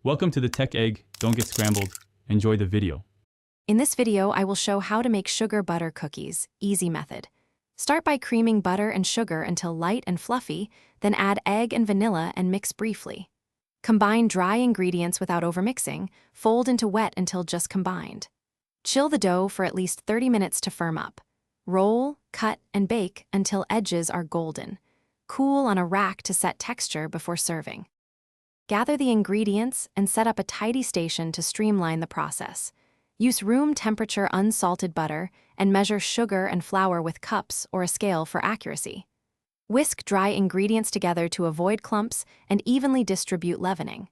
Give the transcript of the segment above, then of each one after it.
Welcome to the Tech Egg. Don't get scrambled. Enjoy the video. In this video, I will show how to make sugar butter cookies, easy method. Start by creaming butter and sugar until light and fluffy, then add egg and vanilla and mix briefly. Combine dry ingredients without overmixing, fold into wet until just combined. Chill the dough for at least 30 minutes to firm up. Roll, cut, and bake until edges are golden. Cool on a rack to set texture before serving. Gather the ingredients and set up a tidy station to streamline the process. Use room temperature unsalted butter and measure sugar and flour with cups or a scale for accuracy. Whisk dry ingredients together to avoid clumps and evenly distribute leavening.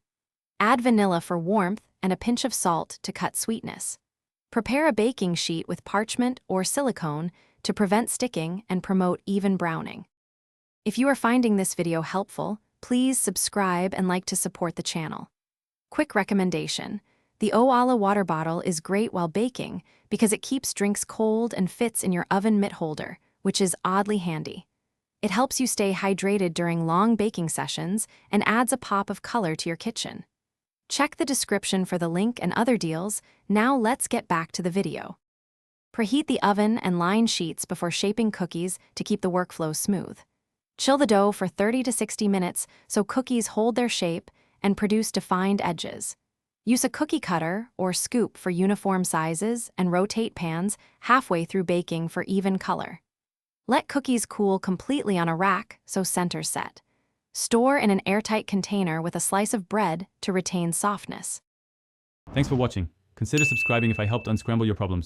Add vanilla for warmth and a pinch of salt to cut sweetness. Prepare a baking sheet with parchment or silicone to prevent sticking and promote even browning. If you are finding this video helpful, please subscribe and like to support the channel. Quick recommendation: the Owala water bottle is great while baking because it keeps drinks cold and fits in your oven mitt holder, which is oddly handy. It helps you stay hydrated during long baking sessions and adds a pop of color to your kitchen. Check the description for the link and other deals. Now let's get back to the video. Preheat the oven and line sheets before shaping cookies to keep the workflow smooth. Chill the dough for 30 to 60 minutes so cookies hold their shape and produce defined edges. Use a cookie cutter or scoop for uniform sizes and rotate pans halfway through baking for even color. Let cookies cool completely on a rack so center's set. Store in an airtight container with a slice of bread to retain softness. Thanks for watching. Consider subscribing if I helped unscramble your problems.